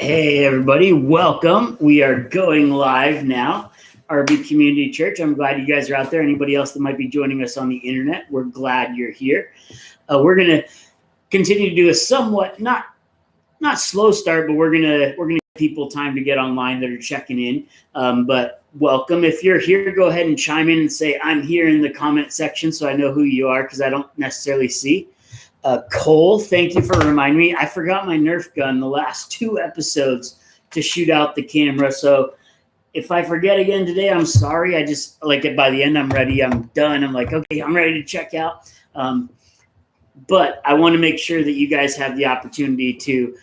Hey everybody, welcome. We are going live now. RB Community Church. I'm glad you guys are out there. Anybody else that might be joining us on the internet, we're glad you're here. We're gonna continue to do a somewhat not slow start, but we're gonna give people time to get online that are checking in. But welcome. If you're here, go ahead and chime in and say I'm here in the comment section so I know who you are, because I don't necessarily see. Cole, thank you for reminding me. I forgot my Nerf gun the last 2 episodes to shoot out the camera. So if I forget again today, I'm sorry. I just by the end, I'm ready. I'm done. I'm like, okay, I'm ready to check out. But I want to make sure that you guys have the opportunity to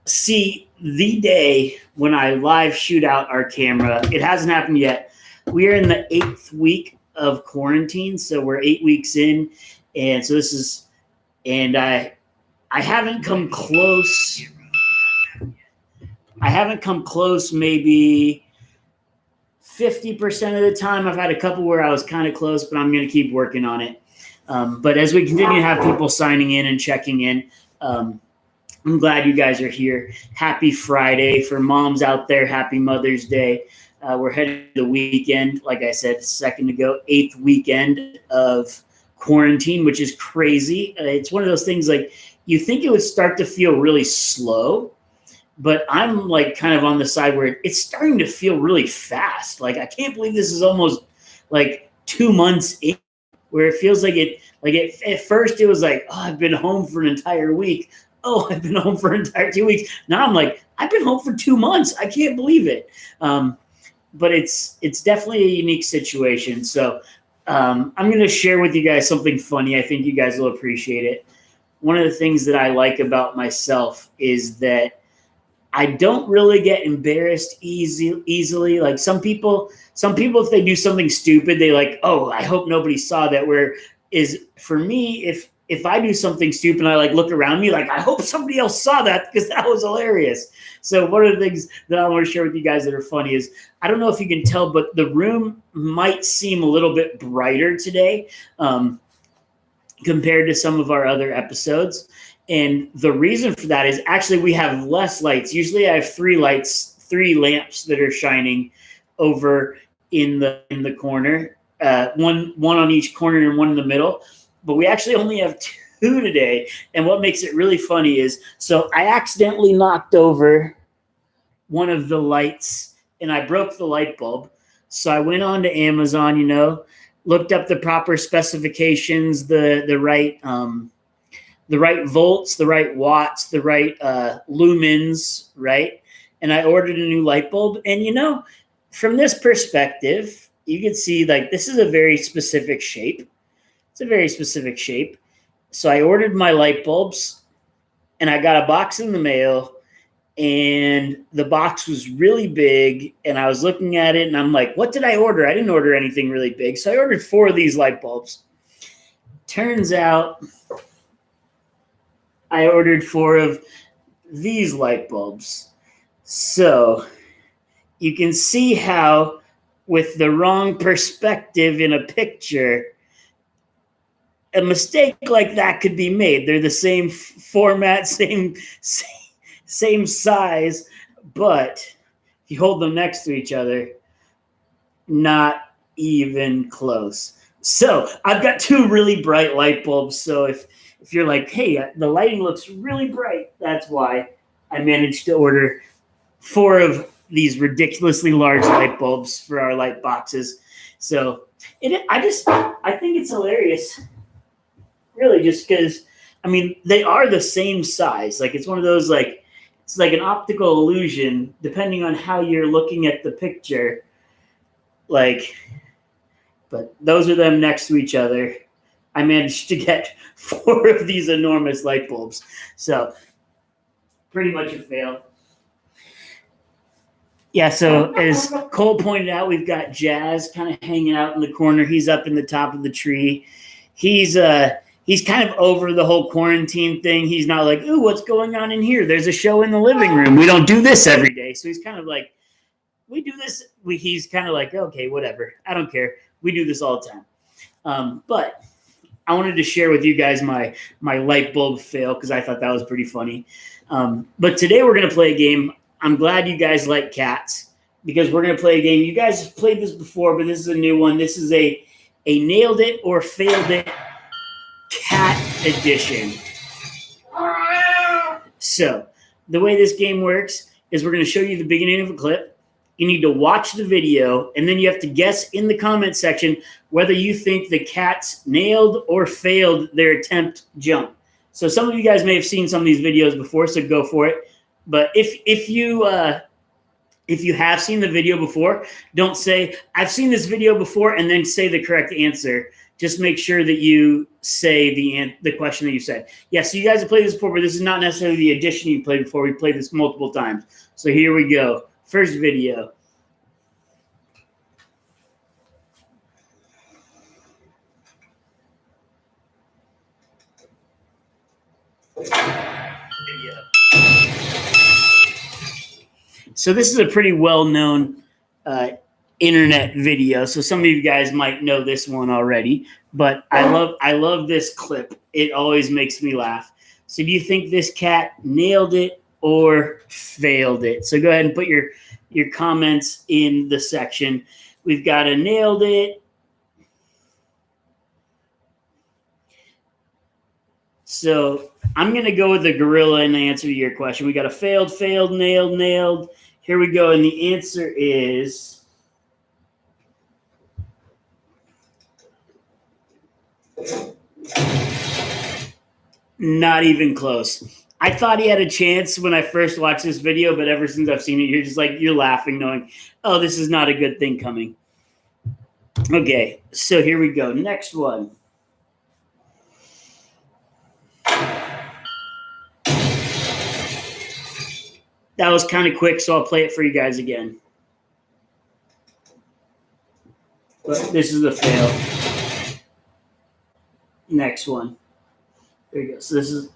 see the day when I live shoot out our camera. It hasn't happened yet. We are in the 8th week of quarantine. So we're 8 weeks in. And so this is, and I haven't come close. I haven't come close maybe 50% of the time. I've had a couple where I was kind of close, but I'm going to keep working on it. But as we continue to have people signing in and checking in, I'm glad you guys are here. Happy Friday for moms out there. Happy Mother's Day. We're headed to the weekend. Like I said a second ago, 8th weekend of quarantine, which is crazy. It's one of those things like you think it would start to feel really slow, but I'm like kind of on the side where it's starting to feel really fast. Like I can't believe this is almost like 2 months in, where it feels like at first it was like, oh, I've been home for an entire week. Oh, I've been home for an entire 2 weeks. Now I'm like, I've been home for 2 months. I can't believe it. But it's definitely a unique situation. So I'm going to share with you guys something funny. I think you guys will appreciate it. One of the things that I like about myself is that I don't really get embarrassed easily. Like some people, if they do something stupid, they like, oh, I hope nobody saw that. Where is for me, if I do something stupid and I like look around me, like I hope somebody else saw that because that was hilarious. So one of the things that I want to share with you guys that are funny is, I don't know if you can tell, but the room might seem a little bit brighter today compared to some of our other episodes. And the reason for that is actually we have less lights. Usually I have 3 lamps that are shining over in the corner, one on each corner and one in the middle. But we actually only have 2 today. And what makes it really funny is, so I accidentally knocked over one of the lights and I broke the light bulb. So I went on to Amazon, looked up the proper specifications, the right volts, the right watts, the right lumens, right? And I ordered a new light bulb. And from this perspective, you can see like this is a very specific shape. It's a very specific shape. So I ordered my light bulbs and I got a box in the mail, and the box was really big, and I was looking at it and I'm like, what did I order? I didn't order anything really big. So I ordered 4 of these light bulbs. Turns out I ordered 4 of these light bulbs. So you can see how with the wrong perspective in a picture, a mistake like that could be made. They're the same format, same size, but if you hold them next to each other, not even close. So I've got 2 really bright light bulbs. So if you're like, hey, the lighting looks really bright, that's why I managed to order 4 of these ridiculously large light bulbs for our light boxes. So I think it's hilarious. Really, just because, they are the same size. Like, it's one of those, like, it's like an optical illusion, depending on how you're looking at the picture. Like, but those are them next to each other. I managed to get 4 of these enormous light bulbs. So, pretty much a fail. Yeah, so as Cole pointed out, we've got Jazz kind of hanging out in the corner. He's up in the top of the tree. He's kind of over the whole quarantine thing. He's not like, ooh, what's going on in here? There's a show in the living room. We don't do this every day. So he's kind of like, we do this. He's kind of like, okay, whatever. I don't care. We do this all the time. But I wanted to share with you guys my light bulb fail because I thought that was pretty funny. But today we're going to play a game. I'm glad you guys like cats because we're going to play a game. You guys have played this before, but this is a new one. This is a nailed it or failed it cat edition. So the way this game works is we're going to show you the beginning of a clip. You need to watch the video, and then you have to guess in the comment section whether you think the cats nailed or failed their attempt jump. So some of you guys may have seen some of these videos before, so go for it. But if you have seen the video before, don't say, I've seen this video before, and then say the correct answer. Just make sure that you say the question that you said. Yeah, so you guys have played this before, but this is not necessarily the edition you played before. We played this multiple times. So here we go. First video. So this is a pretty well-known internet video. So some of you guys might know this one already, but I love this clip. It always makes me laugh. So do you think this cat nailed it or failed it? So go ahead and put your comments in the section. We've got a nailed it. So I'm going to go with the gorilla in the answer to your question. We got a failed, nailed, nailed. Here we go. And the answer is not even close. I thought he had a chance when I first watched this video, but ever since I've seen it, you're laughing, knowing, oh, this is not a good thing coming. Okay, so here we go. Next one. That was kind of quick, so I'll play it for you guys again. But this is the fail. Next one. There you go. So this is...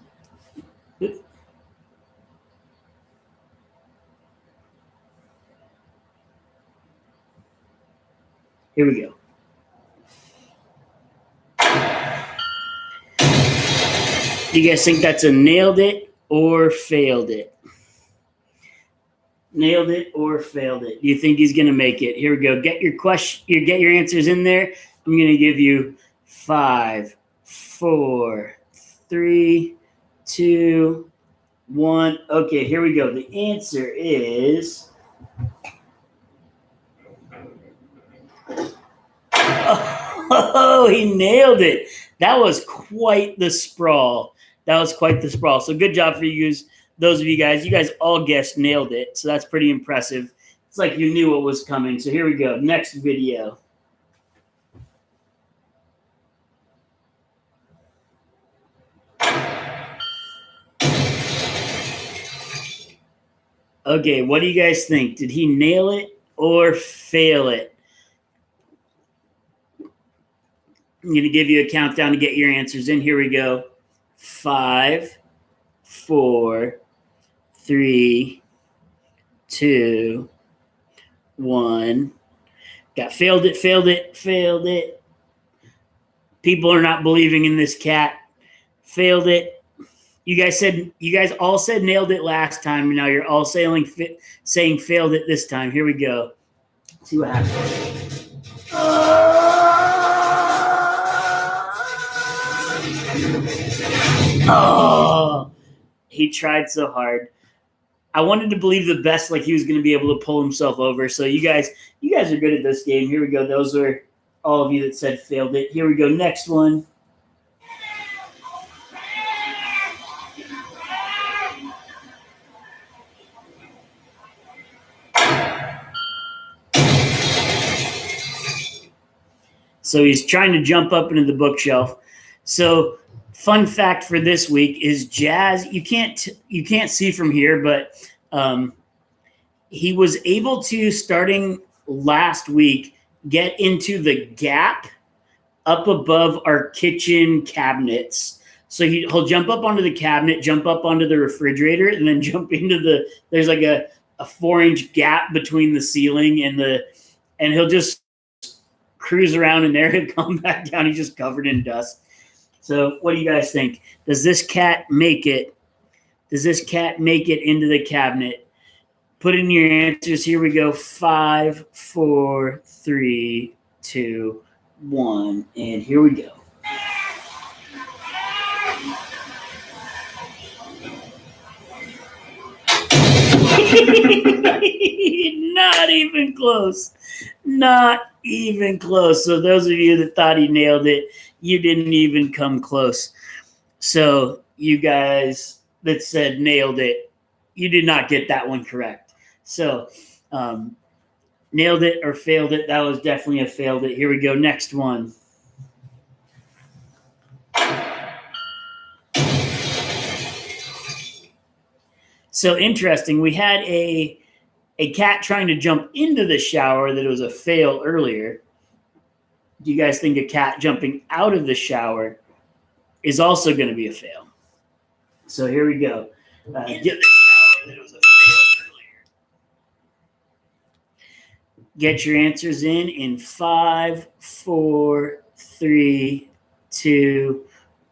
Here we go. Do you guys think that's a nailed it or failed it? Nailed it or failed it? Do you think he's going to make it? Here we go. Get your answers in there. I'm going to give you 5, 4, 3, 2, 1. Okay, here we go. The answer is... Oh, he nailed it. That was quite the sprawl. So good job for you guys. Those of you guys. You guys all guessed nailed it. So that's pretty impressive. It's like you knew what was coming. So here we go. Next video. Okay, what do you guys think? Did he nail it or fail it? I'm going to give you a countdown to get your answers in. Here we go. 5, 4, 3, 2, 1. Got failed it. People are not believing in this cat. Failed it. You guys all said nailed it last time. Now you're all saying failed it this time. Here we go. Let's see what happens. Oh, he tried so hard. I wanted to believe the best, like he was going to be able to pull himself over. So you guys are good at this game. Here we go. Those are all of you that said failed it. Here we go. Next one. So he's trying to jump up into the bookshelf. So fun fact for this week is Jazz. You can't see from here, but he was able to, starting last week, get into the gap up above our kitchen cabinets. So he'll jump up onto the cabinet, jump up onto the refrigerator, and then jump into there's like a 4-inch gap between the ceiling and he'll just cruise around in there and come back down. He's just covered in dust. So what do you guys think? Does this cat make it? Does this cat make it into the cabinet? Put in your answers. Here we go. 5, 4, 3, 2, 1. And here we go. Not even close. Not even close. So those of you that thought he nailed it, you didn't even come close. So you guys that said nailed it, you did not get that one correct. So nailed it or failed it. That was definitely a failed it. Here we go. Next one. So interesting. We had a cat trying to jump into the shower that was a fail earlier. Do you guys think a cat jumping out of the shower is also going to be a fail? So here we go. Get the shower that was a fail earlier. Get your answers in 5, 4, 3, 2,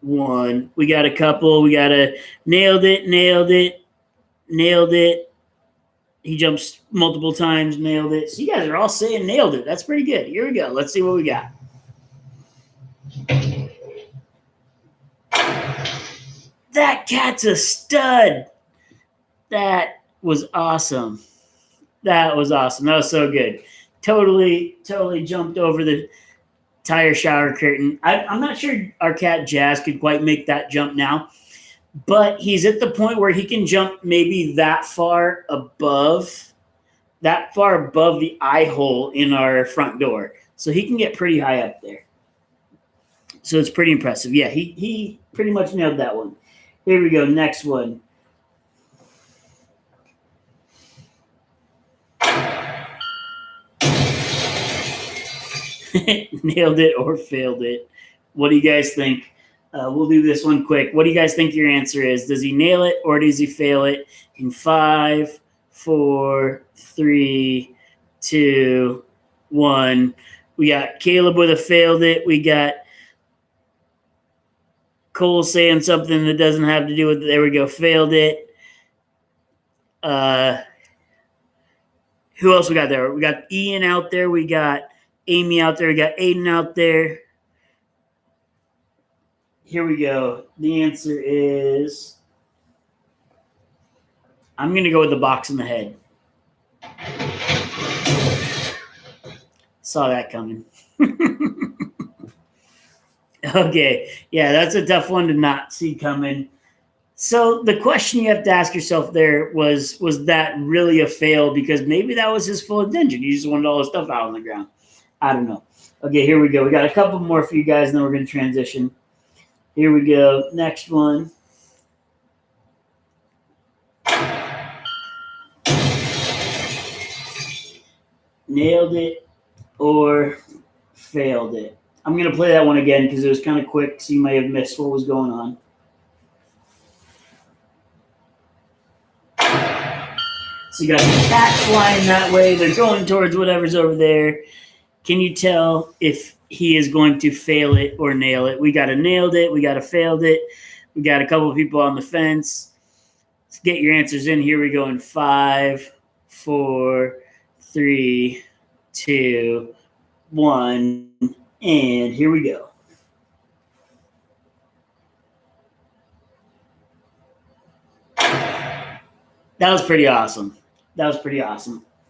1. We got a couple. We got a nailed it, nailed it, nailed it. He jumps multiple times, nailed it. So you guys are all saying nailed it. That's pretty good. Here we go. Let's see what we got. That cat's a stud. That was awesome. That was awesome. That was so good. Totally jumped over the tire shower curtain. I'm not sure our cat Jazz could quite make that jump now, but he's at the point where he can jump maybe that far above the eye hole in our front door. So he can get pretty high up there. So it's pretty impressive. Yeah, he pretty much nailed that one. Here we go. Next one. Nailed it or failed it. What do you guys think? We'll do this one quick. What do you guys think your answer is? Does he nail it or does he fail it? In 5, 4, 3, 2, 1. We got Caleb with a failed it. We got Cole saying something that doesn't have to do with it. There we go. Failed it. Who else we got there? We got Ian out there. We got Amy out there. We got Aiden out there. Here we go. The answer is, I'm going to go with the box in the head. Saw that coming. Okay. Yeah, that's a tough one to not see coming. So the question you have to ask yourself there was that really a fail? Because maybe that was his full intention. He just wanted all his stuff out on the ground. I don't know. Okay, here we go. We got a couple more for you guys, and then we're going to transition. Here we go. Next one. Nailed it or failed it. I'm going to play that one again because it was kind of quick, so you may have missed what was going on. So you got the cat flying that way. They're going towards whatever's over there. Can you tell if he is going to fail it or nail it? We got a nailed it. We got a failed it. We got a couple of people on the fence. Let's get your answers in. Here we go in 5, 4, 3, 2, 1. And here we go. That was pretty awesome.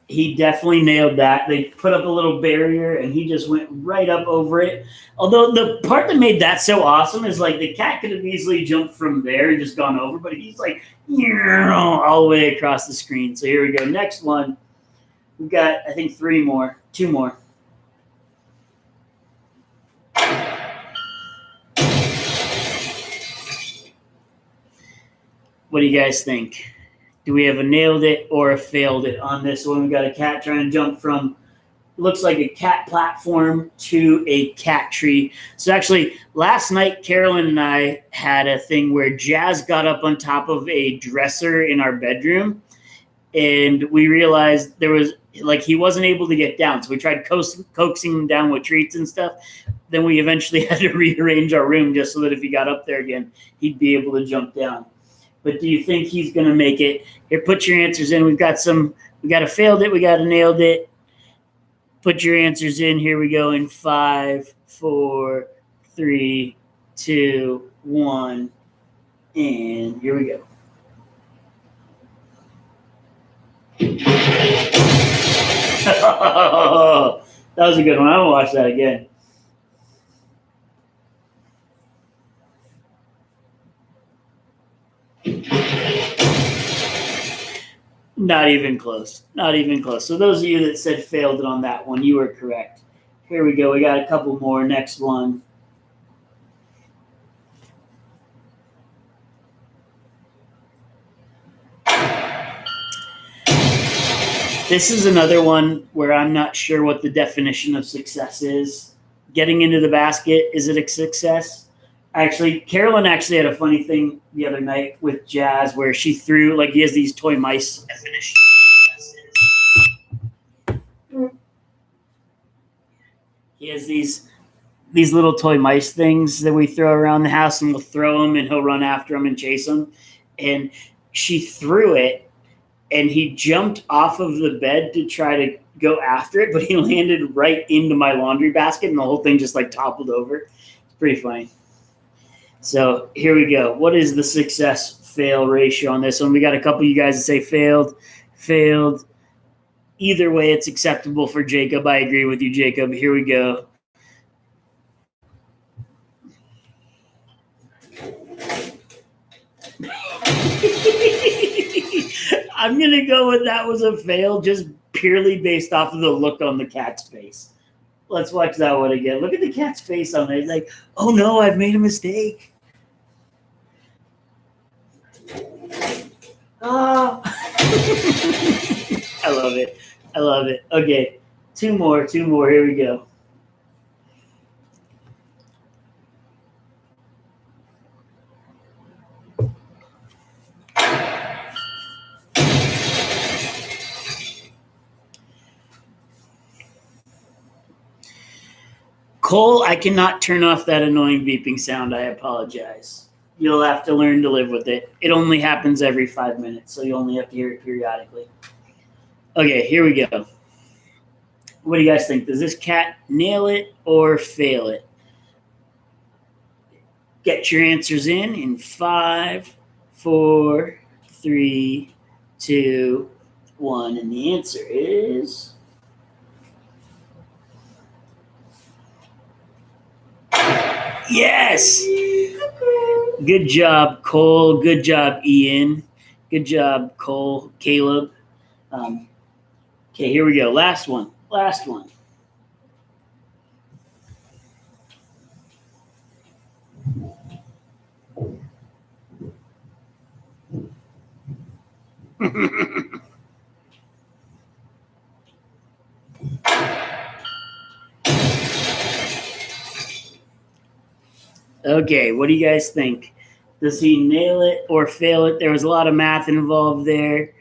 He definitely nailed that. They put up a little barrier, and he just went right up over it. Although the part that made that so awesome is like the cat could have easily jumped from there and just gone over, but he's like all the way across the screen. So here we go. Next one. We've got, I think, 2 more. What do you guys think? Do we have a nailed it or a failed it on this one? We got a cat trying to jump from, looks like a cat platform to a cat tree. So actually, last night, Carolyn and I had a thing where Jazz got up on top of a dresser in our bedroom, and we realized like he wasn't able to get down. So we tried coaxing him down with treats and stuff. Then we eventually had to rearrange our room just so that if he got up there again, he'd be able to jump down. But do you think he's going to make it? Here, put your answers in. We got a failed it. We got a nailed it. Put your answers in. Here we go in 5, 4, 3, 2, 1. And here we go. That was a good one. I'm going to watch that again. Not even close. Not even close. So those of you that said failed it on that one, you were correct. Here we go. We got a couple more. Next one. This is another one where I'm not sure what the definition of success is. Getting into the basket, is it a success? Actually, Carolyn actually had a funny thing the other night with Jazz where she threw, like, he has these toy mice. Definition of success. He has these little toy mice things that we throw around the house, and we'll throw them, and he'll run after them and chase them. And she threw it, and he jumped off of the bed to try to go after it, but he landed right into my laundry basket, and the whole thing just like toppled over. It's pretty funny. So here we go. What is the success-fail ratio on this one? We got a couple of you guys that say failed. Either way, it's acceptable for Jacob. I agree with you, Jacob. Here we go. I'm going to go with that was a fail just purely based off of the look on the cat's face. Let's watch that one again. Look at the cat's face on there. He's like, oh no, I've made a mistake. Oh. I love it. I love it. Okay, two more. Here we go. Cole, I cannot turn off that annoying beeping sound. I apologize. You'll have to learn to live with it. It only happens every 5 minutes, so you only have to hear it periodically. Okay, here we go. What do you guys think? Does this cat nail it or fail it? Get your answers in 5, 4, 3, 2, 1. And the answer is... yes! Good job, Cole. Good job, Ian. Good job, Cole, Caleb. Okay, here we go. Last one. Okay, what do you guys think? Does he nail it or fail it? There was a lot of math involved there.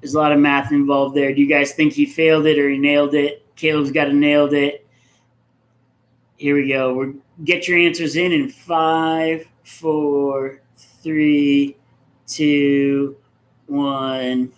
Do you guys think he failed it or he nailed it? Caleb's got to nailed it. Here we go. Get your answers in 5, 4, 3, 2, 1.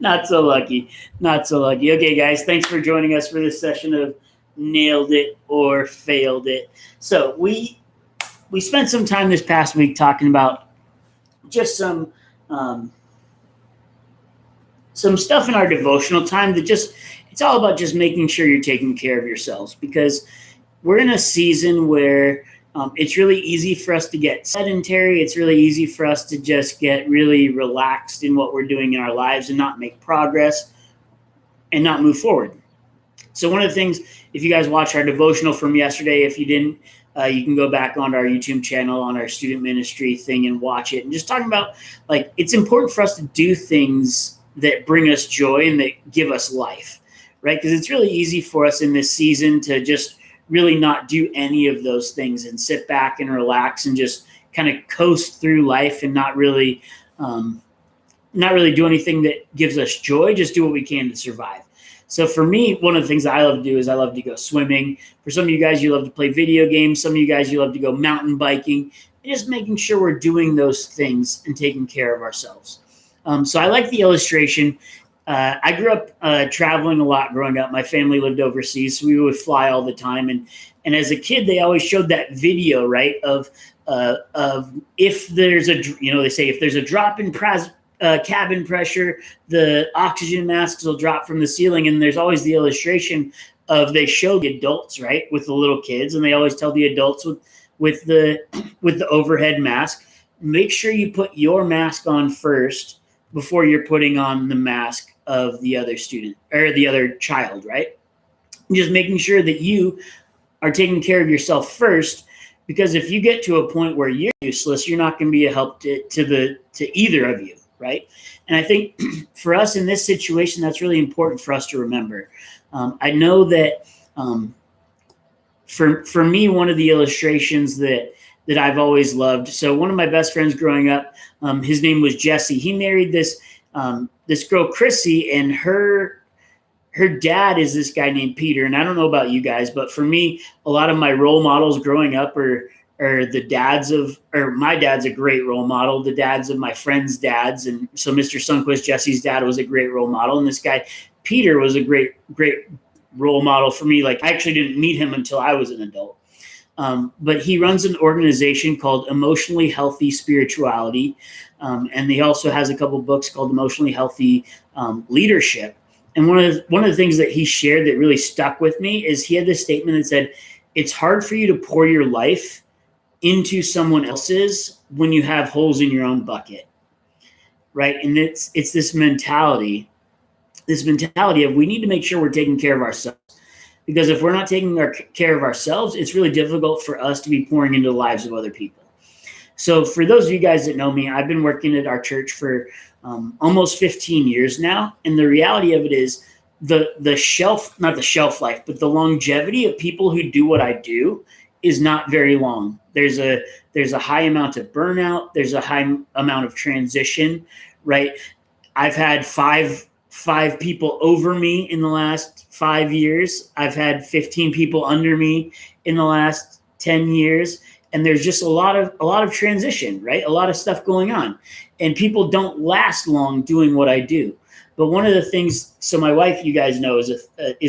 Not so lucky. Okay, guys, thanks for joining us for this session of Nailed It or Failed It. So we spent some time this past week talking about just some stuff in our devotional time that it's all about just making sure you're taking care of yourselves, because we're in a season where it's really easy for us to get sedentary. It's really easy for us to just get really relaxed in what we're doing in our lives and not make progress and not move forward. So one of the things, if you guys watched our devotional from yesterday, if you didn't, you can go back onto our YouTube channel on our student ministry thing and watch it. And just talking about, like, it's important for us to do things that bring us joy and that give us life, right? Because it's really easy for us in this season to just really not do any of those things and sit back and relax and just kind of coast through life and not really do anything that gives us joy, just do what we can to survive. So for me, one of the things that I love to do is I love to go swimming. For some of you guys, you love to play video games. Some of you guys, you love to go mountain biking. And just making sure we're doing those things and taking care of ourselves. So I like the illustration. I grew up traveling a lot growing up. My family lived overseas, so we would fly all the time. And as a kid, they always showed that video, right, of if there's a, they say if there's a drop in cabin pressure, the oxygen masks will drop from the ceiling. And there's always the illustration of, they show the adults, right, with the little kids, and they always tell the adults with the overhead mask, make sure you put your mask on first before you're putting on the mask of the other student or the other child, right? Just making sure that you are taking care of yourself first, because if you get to a point where you're useless, you're not going to be a help to either of you, right? And I think for us in this situation, that's really important for us to remember. I know that for me, one of the illustrations that I've always loved. So one of my best friends growing up, his name was Jesse. He married this girl, Chrissy, and her dad is this guy named Peter. And I don't know about you guys, but for me, a lot of my role models growing up are the dads of, or my dad's a great role model, the dads of my friends' dads. And so Mr. Sundquist, Jesse's dad, was a great role model. And this guy, Peter, was a great role model for me. Like, I actually didn't meet him until I was an adult. But he runs an organization called Emotionally Healthy Spirituality. And he also has a couple books called Emotionally Healthy Leadership. And one of the things that he shared that really stuck with me is he had this statement that said, it's hard for you to pour your life into someone else's when you have holes in your own bucket. Right. And it's this mentality of, we need to make sure we're taking care of ourselves. Because if we're not taking care of ourselves, it's really difficult for us to be pouring into the lives of other people. So for those of you guys that know me, I've been working at our church for almost 15 years now. And the reality of it is the shelf, not the shelf life, but the longevity of people who do what I do is not very long. There's a high amount of burnout. There's a high amount of transition, right? I've had five people over me in the last 5 years. I've had 15 people under me in the last 10 years. And there's just a lot of transition, right? A lot of stuff going on. And people don't last long doing what I do. But one of the things, so my wife, you guys know, is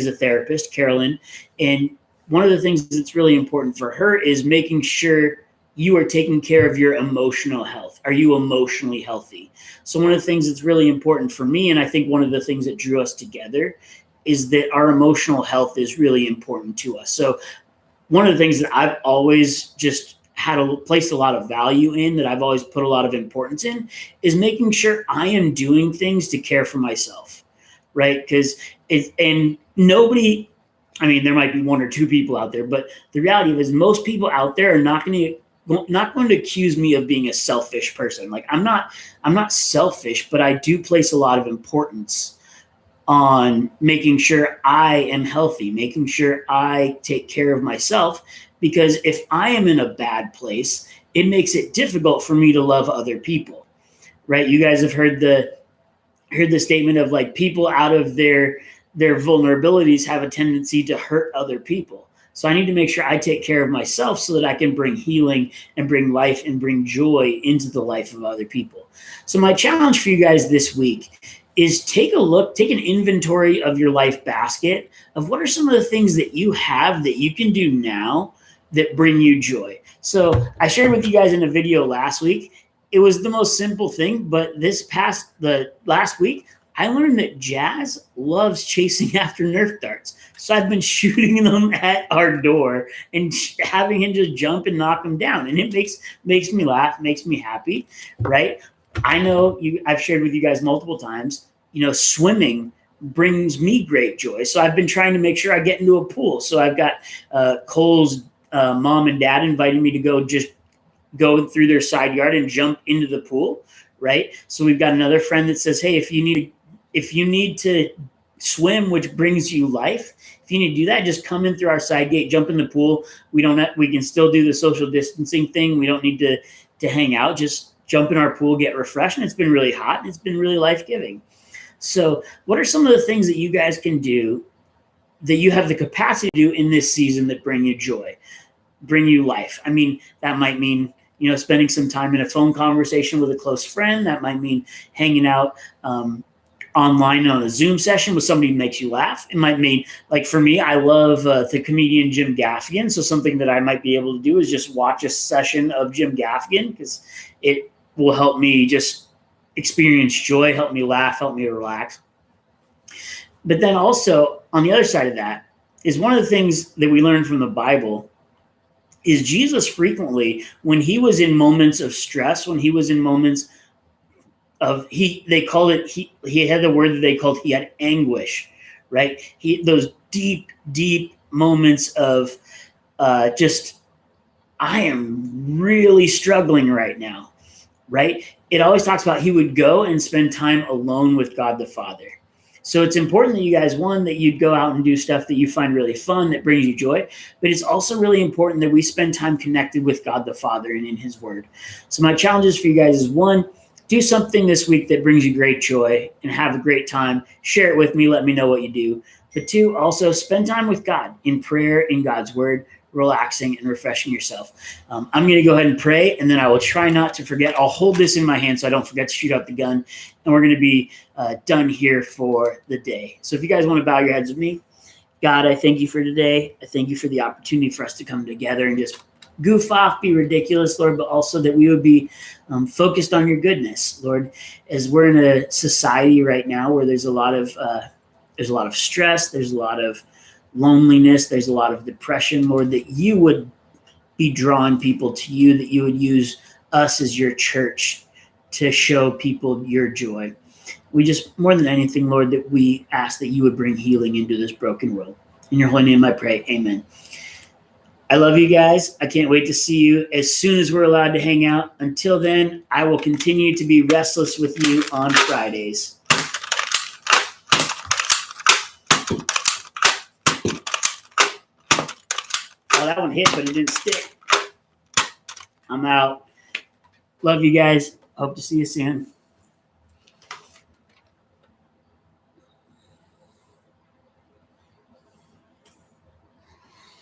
a therapist, Carolyn. And one of the things that's really important for her is making sure you are taking care of your emotional health. Are you emotionally healthy? So one of the things that's really important for me, and I think one of the things that drew us together, is that our emotional health is really important to us. So one of the things that I've always just placed a lot of value in, that I've always put a lot of importance in, is making sure I am doing things to care for myself, right? Because nobody, I mean, there might be one or two people out there, but the reality is most people out there are not going to accuse me of being a selfish person. Like, I'm not selfish, but I do place a lot of importance on making sure I am healthy, making sure I take care of myself, because if I am in a bad place, it makes it difficult for me to love other people, right? You guys have heard the statement of, like, people out of their vulnerabilities have a tendency to hurt other people. So I need to make sure I take care of myself so that I can bring healing and bring life and bring joy into the life of other people. So my challenge for you guys this week is take an inventory of your life basket of what are some of the things that you have that you can do now that bring you joy. So I shared with you guys in a video last week. It was the most simple thing, but the last week, I learned that Jazz loves chasing after Nerf darts. So I've been shooting them at our door and having him just jump and knock them down. And it makes me laugh, makes me happy, right? I know I've shared with you guys multiple times, swimming brings me great joy. So I've been trying to make sure I get into a pool. So I've got Cole's mom and dad inviting me to go through their side yard and jump into the pool, right? So we've got another friend that says, hey, if you need to swim, which brings you life. If you need to do that, just come in through our side gate, jump in the pool. We can still do the social distancing thing. We don't need to hang out. Just jump in our pool, get refreshed. And it's been really hot and it's been really life-giving. So what are some of the things that you guys can do that you have the capacity to do in this season that bring you joy, bring you life? I mean, that might mean, spending some time in a phone conversation with a close friend. That might mean hanging out online on a Zoom session with somebody who makes you laugh. It might mean, like for me, I love the comedian Jim Gaffigan. So something that I might be able to do is just watch a session of Jim Gaffigan, because it will help me just experience joy, help me laugh, help me relax. But then also on the other side of that is one of the things that we learn from the Bible is Jesus frequently, when he was in moments of stress, when he was in moments of, he had the word that they called, he had anguish, right? Those deep, deep moments of just, I am really struggling right now, right? It always talks about he would go and spend time alone with God the Father. So it's important that you guys, one, that you go out and do stuff that you find really fun, that brings you joy, but it's also really important that we spend time connected with God the Father and in his word. So my challenges for you guys is, one, do something this week that brings you great joy and have a great time. Share it with me. Let me know what you do. But two, also spend time with God in prayer, in God's word, relaxing and refreshing yourself. I'm going to go ahead and pray, and then I will try not to forget. I'll hold this in my hand so I don't forget to shoot out the gun, and we're going to be done here for the day. So if you guys want to bow your heads with me. God, I thank you for today. I thank you for the opportunity for us to come together and just goof off, be ridiculous, Lord, but also that we would be focused on your goodness, Lord, as we're in a society right now where there's a lot of stress, there's a lot of loneliness, there's a lot of depression, Lord, that you would be drawing people to you, that you would use us as your church to show people your joy. We just, more than anything, Lord, that we ask that you would bring healing into this broken world. In your holy name I pray, amen. I love you guys. I can't wait to see you as soon as we're allowed to hang out. Until then, I will continue to be restless with you on Fridays. Oh, that one hit, but it didn't stick. I'm out. Love you guys. Hope to see you soon.